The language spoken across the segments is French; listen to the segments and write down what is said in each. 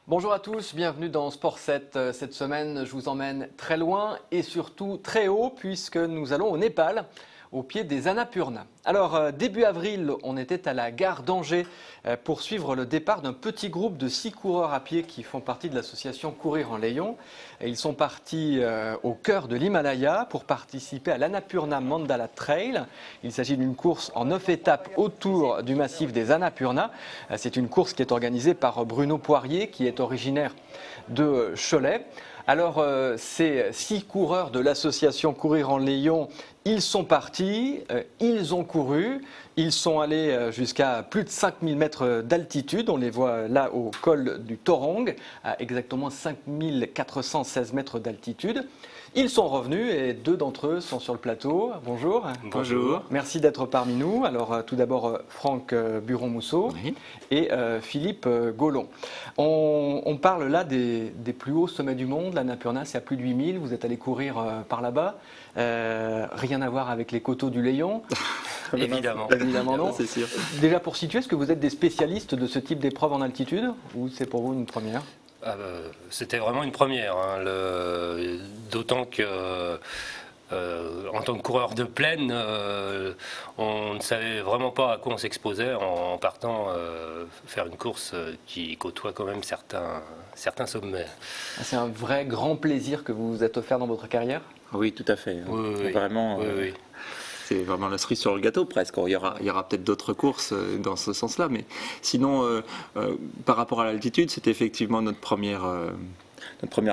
Bonjour à tous, bienvenue dans Sport 7. Cette semaine, je vous emmène très loin et surtout très haut puisque nous allons au Népal, au pied des Annapurna. Alors, début avril, on était à la gare d'Angers pour suivre le départ d'un petit groupe de 6 coureurs à pied qui font partie de l'association Courir en Layons. Ils sont partis au cœur de l'Himalaya pour participer à l'Annapurna Mandala Trail. Il s'agit d'une course en 9 étapes autour du massif des Annapurna. C'est une course qui est organisée par Bruno Poirier, qui est originaire de Cholet. Alors, ces 6 coureurs de l'association Courir en Layons, ils sont partis, ils ont couru, ils sont allés jusqu'à plus de 5000 mètres d'altitude. On les voit là au col du Torong, à exactement 5416 mètres d'altitude. Ils sont revenus et 2 d'entre eux sont sur le plateau. Bonjour. Bonjour. Merci d'être parmi nous. Alors tout d'abord Franck Buron-Mousseau et Philippe Gaulon. On parle là des plus hauts sommets du monde. L'Annapurna, c'est à plus de 8000. Vous êtes allé courir par là-bas. Rien à voir avec les coteaux du Layon. Évidemment. Évidemment non. C'est sûr. Déjà pour situer, est-ce que vous êtes des spécialistes de ce type d'épreuve en altitude ou c'est pour vous une première ? C'était vraiment une première, hein. D'autant que en tant que coureur de plaine, on ne savait vraiment pas à quoi on s'exposait en partant faire une course qui côtoie quand même certains sommets. C'est un vrai grand plaisir que vous vous êtes offert dans votre carrière ? Oui, tout à fait. Oui, vraiment, oui. C'est vraiment la cerise sur le gâteau presque. Il y aura peut-être d'autres courses dans ce sens-là, mais sinon, par rapport à l'altitude, c'était effectivement notre première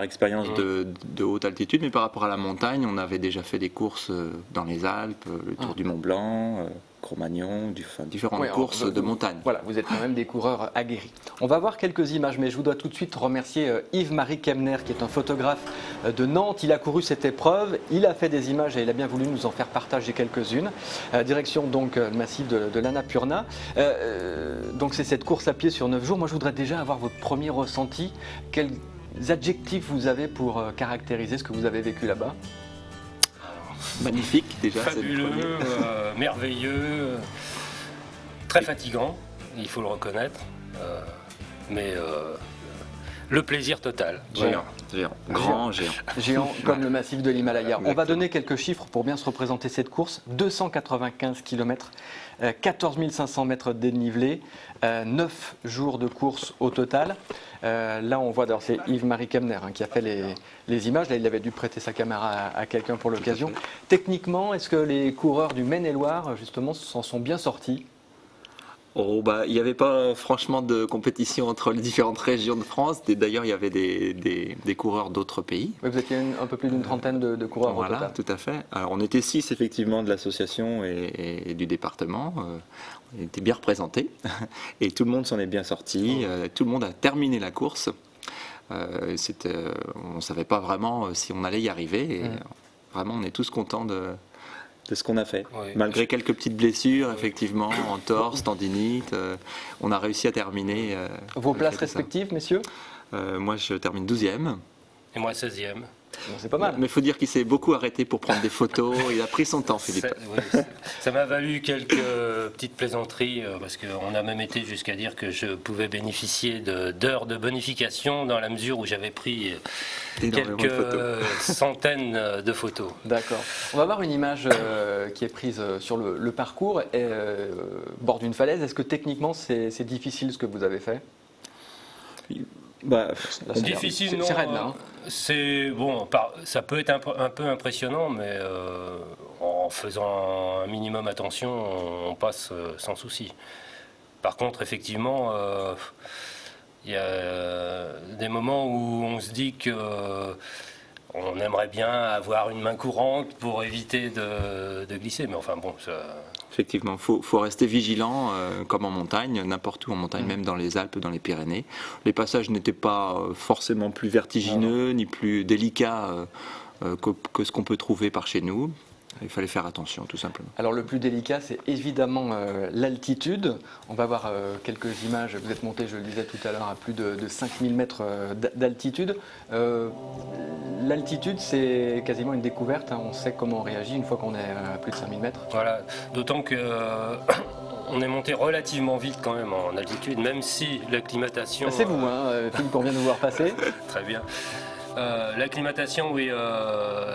expérience de haute altitude, mais par rapport à la montagne, on avait déjà fait des courses dans les Alpes, le Tour du Mont Blanc, Cro-Magnon, différentes courses de montagne. Voilà, vous êtes quand même des coureurs aguerris. On va voir quelques images, mais je vous dois tout de suite remercier Yves-Marie Kemner, qui est un photographe de Nantes. Il a couru cette épreuve, il a fait des images et il a bien voulu nous en faire partager quelques-unes. Direction donc le massif de l'Annapurna. Donc c'est cette course à pied sur 9 jours. Moi, je voudrais déjà avoir votre premier ressenti. Quels adjectifs vous avez pour caractériser ce que vous avez vécu là-bas ? Magnifique déjà. Fabuleux, merveilleux, très fatigant, il faut le reconnaître, mais le plaisir total. Géant. Grand, géant. Géant comme le massif de l'Himalaya. On va donner quelques chiffres pour bien se représenter cette course. 295 km, 14 500 mètres de dénivelé, 9 jours de course au total. Là, on voit, c'est Yves-Marie Kemner qui a fait les images. Là, il avait dû prêter sa caméra à quelqu'un pour l'occasion. Techniquement, est-ce que les coureurs du Maine-et-Loire, justement, s'en sont bien sortis ? Il n'y avait pas franchement de compétition entre les différentes régions de France. D'ailleurs, il y avait des coureurs d'autres pays. Oui, vous étiez un peu plus d'une trentaine de coureurs au total. Voilà, tout à fait. Alors, on était 6 effectivement de l'association et du département. On était bien représentés et tout le monde s'en est bien sorti. Tout le monde a terminé la course. On ne savait pas vraiment si on allait y arriver. Et vraiment, on est tous contents de ce qu'on a fait. Oui. Malgré quelques petites blessures, effectivement, entorse, tendinite, on a réussi à terminer. Vos places respectives, messieurs ? Moi, je termine 12e. Et moi 16e. Bon, c'est pas mal. Mais il faut dire qu'il s'est beaucoup arrêté pour prendre des photos. Il a pris son temps, Philippe. Ça m'a valu quelques petites plaisanteries, parce qu'on a même été jusqu'à dire que je pouvais bénéficier d'heures de bonification dans la mesure où j'avais pris quelques centaines de photos. D'accord. On va voir une image qui est prise sur le parcours, bord d'une falaise. Est-ce que techniquement c'est difficile ce que vous avez fait ? C'est difficile, non. C'est raide, là. C'est bon, ça peut être un peu impressionnant, mais en faisant un minimum attention, on passe sans souci. Par contre, effectivement, il y a des moments où on se dit que on aimerait bien avoir une main courante pour éviter de glisser, mais enfin bon, ça... Effectivement, faut rester vigilant, comme en montagne, n'importe où en montagne, même dans les Alpes, dans les Pyrénées. Les passages n'étaient pas forcément plus vertigineux, ni plus délicats que ce qu'on peut trouver par chez nous. il fallait faire attention, tout simplement. Alors le plus délicat, c'est évidemment l'altitude. On va voir quelques images. Vous êtes monté, je le disais tout à l'heure, à plus de 5000 mètres d'altitude. L'altitude, c'est quasiment une découverte, hein. On sait comment on réagit une fois qu'on est à plus de 5000 mètres. Voilà, d'autant que on est monté relativement vite quand même en altitude, même si l'acclimatation... C'est vous, hein, Philippe, on vient de vous voir passer. Très bien. L'acclimatation, oui,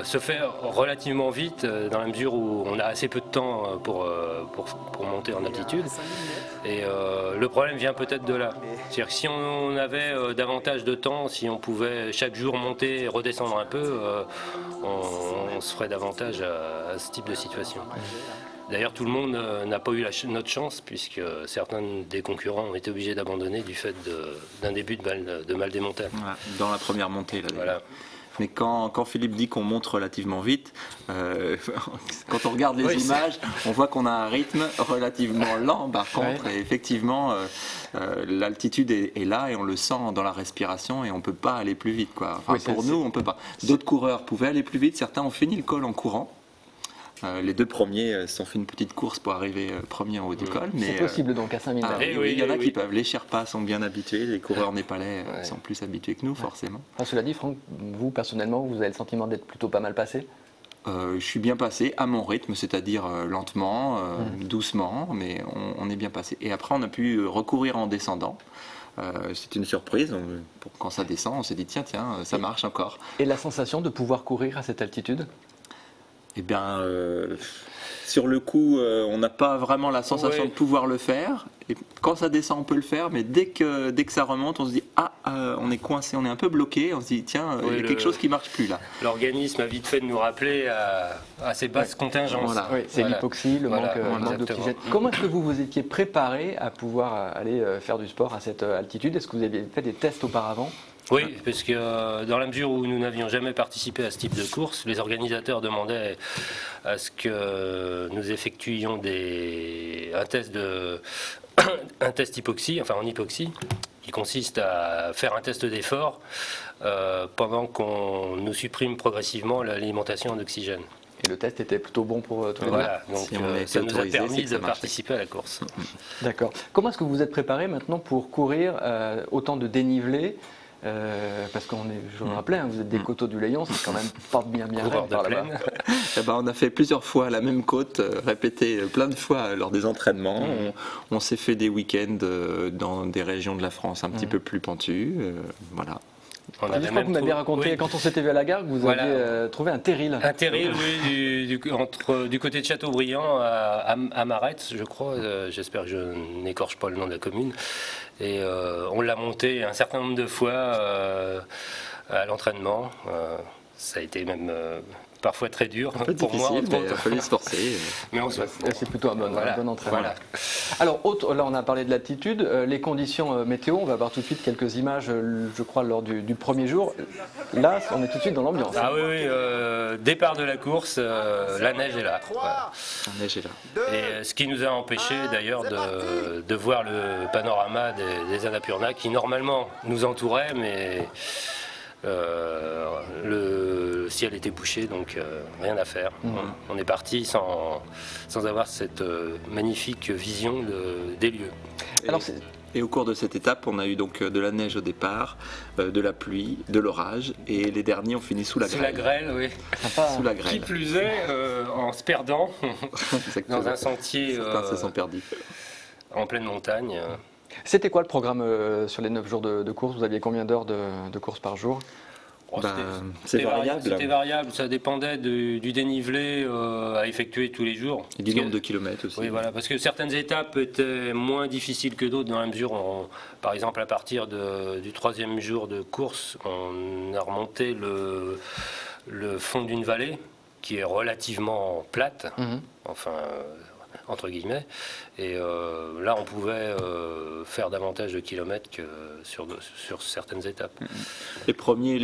se fait relativement vite dans la mesure où on a assez peu de temps pour monter en altitude. Et le problème vient peut-être de là. C'est-à-dire que si on avait davantage de temps, si on pouvait chaque jour monter et redescendre un peu, on se ferait davantage à ce type de situation. D'ailleurs, tout le monde n'a pas eu notre chance, puisque certains des concurrents ont été obligés d'abandonner du fait d'un début de mal des montagnes. Voilà, dans la première montée. Là, voilà. Mais quand Philippe dit qu'on monte relativement vite, quand on regarde les images, on voit qu'on a un rythme relativement lent. Par contre, et effectivement, l'altitude est là et on le sent dans la respiration et on ne peut pas aller plus vite, quoi. Enfin, pour nous, on ne peut pas. D'autres coureurs pouvaient aller plus vite, certains ont fini le col en courant. Les deux premiers se sont fait une petite course pour arriver premier en haut du col. C'est possible donc à 5000 mètres. Oui, il y en a qui peuvent. Les Sherpas sont bien habitués, les coureurs népalais sont plus habitués que nous, forcément. Enfin, cela dit, Franck, vous personnellement, vous avez le sentiment d'être plutôt pas mal passé? Je suis bien passé à mon rythme, c'est-à-dire lentement, doucement, mais on est bien passé. Et après, on a pu recourir en descendant. C'est une surprise. Quand ça descend, on s'est dit tiens, ça marche encore. Et la sensation de pouvoir courir à cette altitude? Eh bien, sur le coup, on n'a pas vraiment la sensation de pouvoir le faire. Et quand ça descend, on peut le faire, mais dès que ça remonte, on se dit on est coincé, on est un peu bloqué. On se dit tiens, il y a quelque chose qui marche plus là. L'organisme a vite fait de nous rappeler à ses basses contingences. Voilà. Oui, c'est l'hypoxie, le manque d'oxygène. Comment est-ce que vous étiez préparé à pouvoir aller faire du sport à cette altitude? Est-ce que vous aviez fait des tests auparavant? Oui, parce que dans la mesure où nous n'avions jamais participé à ce type de course, les organisateurs demandaient à ce que nous effectuions un test hypoxie, enfin en hypoxie, qui consiste à faire un test d'effort pendant qu'on nous supprime progressivement l'alimentation en oxygène. Et le test était plutôt bon pour tout le monde. Voilà, donc ça nous a permis de participer à la course. D'accord. Comment est-ce que vous vous êtes préparé maintenant pour courir autant de dénivelé? Parce qu'on est, je le rappelais, vous êtes des coteaux du Layon, c'est quand même pas bien raide par là-bas. On a fait plusieurs fois la même côte, répété plein de fois lors des entraînements. On s'est fait des week-ends dans des régions de la France un petit peu plus pentues. Voilà. Je crois que vous m'aviez raconté, quand on s'était vu à la gare, que vous aviez trouvé un terril. Un terril, oui, du côté de Châteaubriand à Maretz, je crois. J'espère que je n'écorche pas le nom de la commune. Et on l'a monté un certain nombre de fois à l'entraînement. Ça a été même parfois très dur un peu pour difficile, moi. Il a fallu se forcer. Mais c'est plutôt un bon entraînement. Voilà. Alors, là, on a parlé de l'altitude, les conditions météo. On va voir tout de suite quelques images, je crois, lors du premier jour. Là, on est tout de suite dans l'ambiance. Ah oui, départ de la course, la neige est là. Voilà. La neige est là. Et ce qui nous a empêché d'ailleurs de voir le panorama des Annapurna qui normalement nous entourait, mais le ciel était bouché, donc rien à faire. On est parti sans avoir cette magnifique vision des lieux. Et au cours de cette étape, on a eu donc de la neige au départ, de la pluie, de l'orage, et les derniers ont fini sous la grêle. Sous la grêle, oui. Sous la grêle. Qui plus est, en se perdant dans un sentier certains se sont perdus. En pleine montagne. C'était quoi le programme sur les 9 jours de course? Vous aviez combien d'heures de course par jour? C'est variable. C'était variable, ça dépendait du dénivelé à effectuer tous les jours. Et du nombre de kilomètres aussi. Oui, voilà, parce que certaines étapes étaient moins difficiles que d'autres, dans la mesure où, par exemple, à partir du 3e jour de course, on a remonté le fond d'une vallée qui est relativement plate, enfin entre guillemets, et là on pouvait faire davantage de kilomètres que sur certaines étapes. Les premiers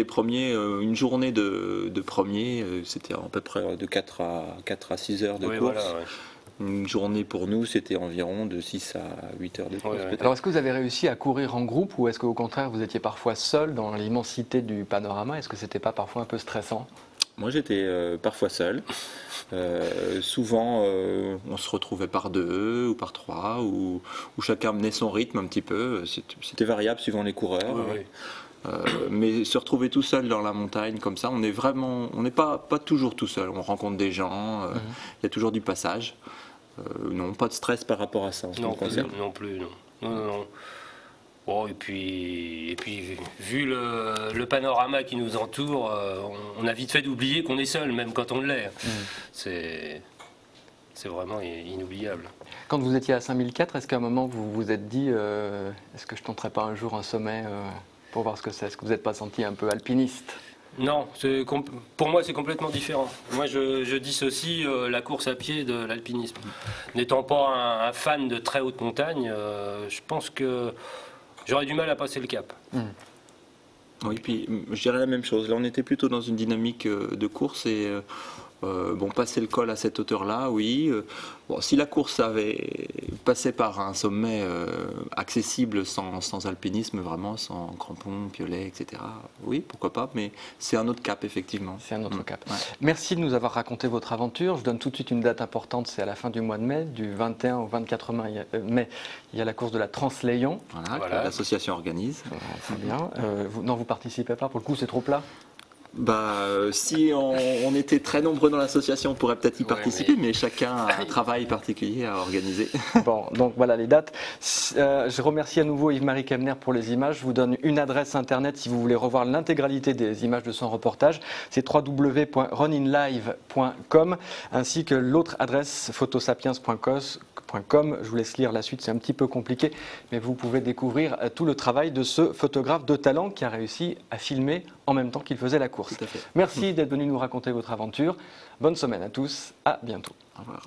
une journée de premiers, c'était à peu près de 4 à 6 heures de course. Voilà, Une journée pour nous, c'était environ de 6 à 8 heures de course. Alors est-ce que vous avez réussi à courir en groupe ou est-ce qu'au contraire vous étiez parfois seul dans l'immensité du panorama? Est-ce que c'était pas parfois un peu stressant? Moi, j'étais parfois seul. Souvent, on se retrouvait par 2 ou par 3, où chacun menait son rythme un petit peu. C'était variable suivant les coureurs. Oui, oui. Mais se retrouver tout seul dans la montagne comme ça, on n'est pas toujours tout seul. On rencontre des gens, il y a toujours du passage. Non, pas de stress par rapport à ça en ce qui me concerne. Non plus, non. Non. Bon, et puis vu le panorama qui nous entoure, on a vite fait d'oublier qu'on est seul, même quand on l'est. C'est vraiment inoubliable. Quand vous étiez à 5004, est-ce qu'à un moment vous vous êtes dit est-ce que je tenterai pas un jour un sommet pour voir ce que c'est? Est-ce que vous n'êtes pas senti un peu alpiniste? Non, pour moi c'est complètement différent. Moi je dissocie la course à pied de l'alpinisme. N'étant pas un fan de très haute montagne, je pense que j'aurais du mal à passer le cap. Oui, puis je dirais la même chose. Là, on était plutôt dans une dynamique de course et passer le col à cette hauteur-là, oui. Si la course avait passé par un sommet accessible sans alpinisme, vraiment, sans crampons, piolets, etc., oui, pourquoi pas, mais c'est un autre cap, effectivement. C'est un autre cap. Ouais. Merci de nous avoir raconté votre aventure. Je donne tout de suite une date importante, c'est à la fin du mois de mai, du 21 au 24 mai, il y a la course de la Trans-Léon. Voilà. Que l'association organise. Très bien. Vous participez pas, pour le coup, c'est trop plat? Si on était très nombreux dans l'association, on pourrait peut-être y participer, mais chacun a un travail particulier à organiser. Bon, donc voilà les dates. Je remercie à nouveau Yves-Marie Kemner pour les images. Je vous donne une adresse internet si vous voulez revoir l'intégralité des images de son reportage. C'est www.runinlive.com ainsi que l'autre adresse photosapiens.com. Je vous laisse lire la suite, c'est un petit peu compliqué, mais vous pouvez découvrir tout le travail de ce photographe de talent qui a réussi à filmer en même temps qu'il faisait la course. Tout à fait. Merci d'être venu nous raconter votre aventure. Bonne semaine à tous, à bientôt. Au revoir.